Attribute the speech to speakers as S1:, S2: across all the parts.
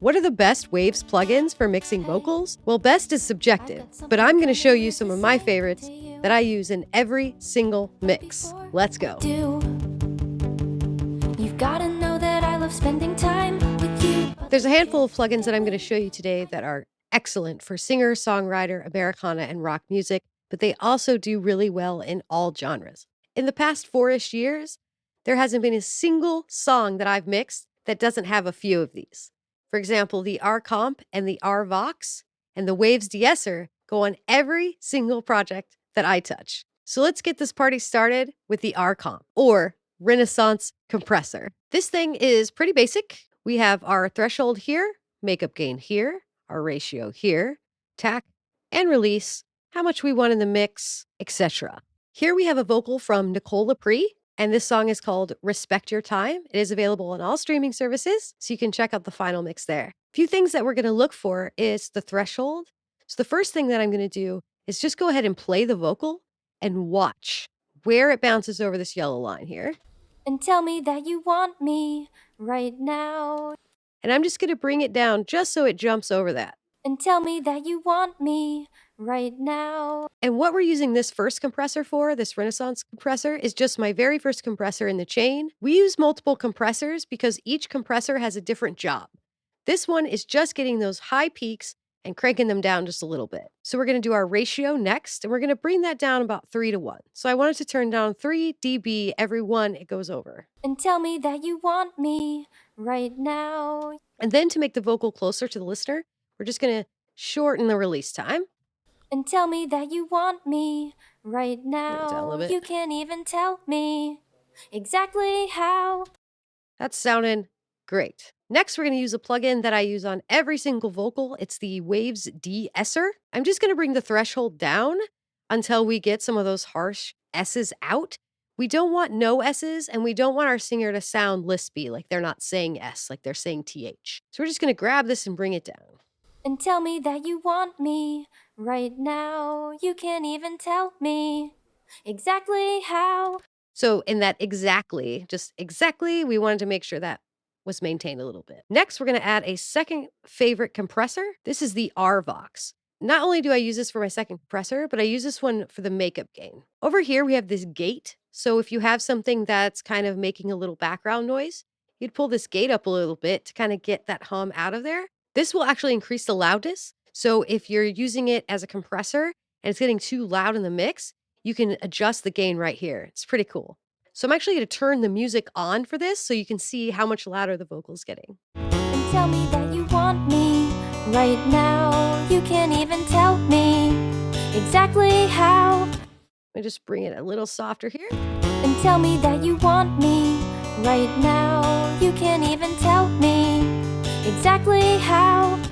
S1: What are the best Waves plugins for mixing vocals? Well, best is subjective, but I'm going to show you some of my favorites that I use in every single mix. Let's go.
S2: You've got to know that I love spending time with you.
S1: There's a handful of plugins that I'm going to show you today that are excellent for singer, songwriter, Americana, and rock music, but they also do really well in all genres. In the past 4-ish years, there hasn't been a single song that I've mixed that doesn't have a few of these. For example, the RComp and the RVox and the Waves De-Esser go on every single project that I touch. So let's get this party started with the RComp, or Renaissance compressor. This thing is pretty basic. We have our threshold here, makeup gain here, our ratio here, tack and release, how much we want in the mix, etc. Here we have a vocal from Nicole Lepre, and this song is called Respect Your Time. It is available on all streaming services, so you can check out the final mix there. A few things that we're going to look for is the threshold. So the first thing that I'm going to do is just go ahead and play the vocal and watch where it bounces over this yellow line here.
S2: And tell me that you want me right now.
S1: And I'm just going to bring it down just so it jumps over that.
S2: And tell me that you want me right now.
S1: And what we're using this first compressor for, this Renaissance compressor, is just my very first compressor in the chain. We use multiple compressors because each compressor has a different job. This one is just getting those high peaks and cranking them down just a little bit. So we're going to do our ratio next, and we're going to bring that down about 3:1. So I want it to turn down 3 dB every one it goes over.
S2: And tell me that you want me right now.
S1: And then to make the vocal closer to the listener, we're just going to shorten the release time.
S2: And tell me that you want me right
S1: Bring it down a
S2: now.
S1: little bit.
S2: You can't even tell me exactly how.
S1: That's sounding great. Next, we're going to use a plugin that I use on every single vocal. It's the Waves De-Esser. I'm just going to bring the threshold down until we get some of those harsh S's out. We don't want no S's, and we don't want our singer to sound lispy, like they're not saying S, like they're saying TH. So we're just going to grab this and bring it down.
S2: And tell me that you want me right now. You can't even tell me exactly how.
S1: So in that exactly, just exactly, we wanted to make sure that was maintained a little bit. Next, we're going to add a second favorite compressor. This is the RVox. Not only do I use this for my second compressor, but I use this one for the makeup gain. Over here, we have this gate. So if you have something that's kind of making a little background noise, you'd pull this gate up a little bit to kind of get that hum out of there. This will actually increase the loudness. So if you're using it as a compressor and it's getting too loud in the mix, you can adjust the gain right here. It's pretty cool. So I'm actually going to turn the music on for this so you can see how much louder the vocal is getting.
S2: And tell me that you want me right now. You can't even tell me exactly how.
S1: I just bring it a little softer here.
S2: And tell me that you want me right now. You can't even tell me exactly how.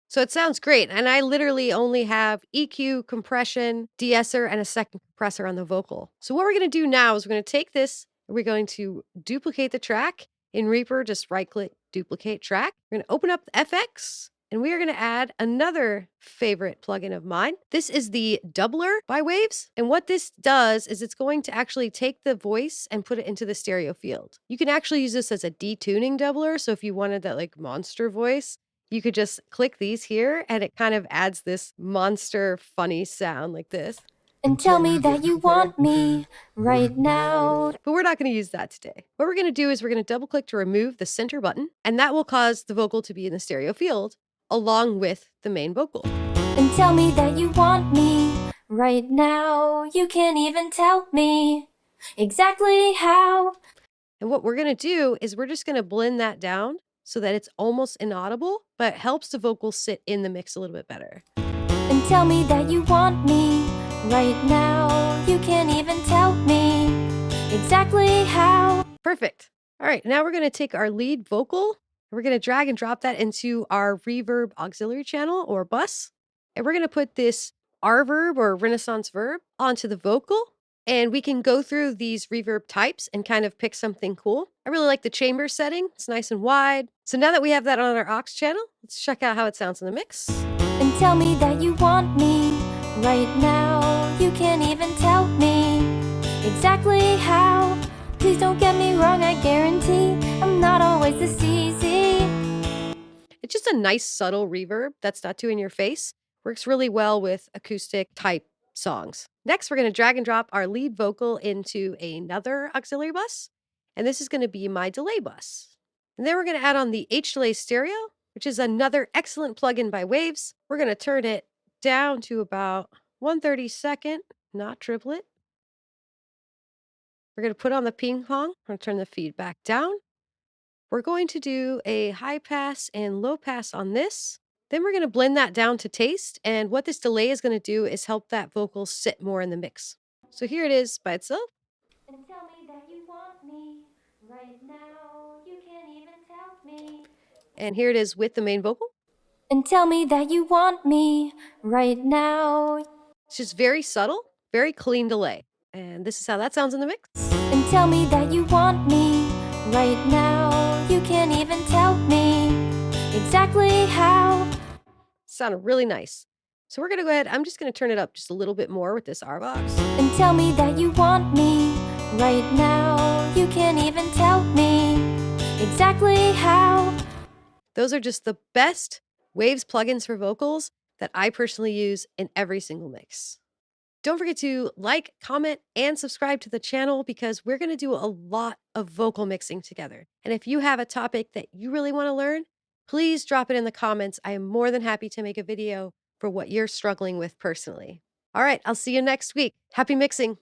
S1: So it sounds great. And I literally only have EQ, compression, de-esser, and a second compressor on the vocal. So what we're going to do now is we're going to take this and we're going to duplicate the track. In Reaper, just right-click, duplicate track. We're going to open up the FX, and we are going to add another favorite plugin of mine. This is the Doubler by Waves. And what this does is it's going to actually take the voice and put it into the stereo field. You can actually use this as a detuning doubler. So if you wanted that like monster voice, you could just click these here and it kind of adds this monster funny sound like this.
S2: And tell me that you want me right now.
S1: But we're not going to use that today. What we're going to do is we're going to double click to remove the center button, and that will cause the vocal to be in the stereo field along with the main vocal.
S2: And tell me that you want me right now. You can't even tell me exactly how.
S1: And what we're going to do is we're just going to blend that down so that it's almost inaudible, but helps the vocal sit in the mix a little bit better.
S2: And tell me that you want me right now. You can't even tell me exactly how.
S1: Perfect. All right, now we're going to take our lead vocal and we're going to drag and drop that into our reverb auxiliary channel or bus. And we're going to put this RVerb or Renaissance verb onto the vocal. And we can go through these reverb types and kind of pick something cool. I really like the chamber setting. It's nice and wide. So now that we have that on our aux channel, let's check out how it sounds in the mix.
S2: And tell me that you want me right now. You can't even tell me exactly how. Please don't get me wrong, I guarantee I'm not always this easy.
S1: It's just a nice subtle reverb that's not too in your face. Works really well with acoustic type songs. Next, we're going to drag and drop our lead vocal into another auxiliary bus, and this is going to be my delay bus. And then we're going to add on the H-Delay stereo, which is another excellent plugin by Waves. We're going to turn it down to about 1/32, not triplet. We're going to put on the ping pong. We're going to turn the feedback down. We're going to do a high pass and low pass on this. Then we're going to blend that down to taste. And what this delay is going to do is help that vocal sit more in the mix. So here it is by itself.
S2: And tell me that you want me right now. You can't even tell me.
S1: And here it is with the main vocal.
S2: And tell me that you want me right now.
S1: It's just very subtle, very clean delay. And this is how that sounds in the mix.
S2: And tell me that you want me right now. You can't even tell me exactly how.
S1: Sounded really nice. So we're going to go ahead. I'm just going to turn it up just a little bit more with this RVox.
S2: And tell me that you want me right now. You can't even tell me exactly how.
S1: Those are just the best Waves plugins for vocals that I personally use in every single mix. Don't forget to like, comment, and subscribe to the channel because we're going to do a lot of vocal mixing together. And if you have a topic that you really want to learn, please drop it in the comments. I am more than happy to make a video for what you're struggling with personally. All right, I'll see you next week. Happy mixing.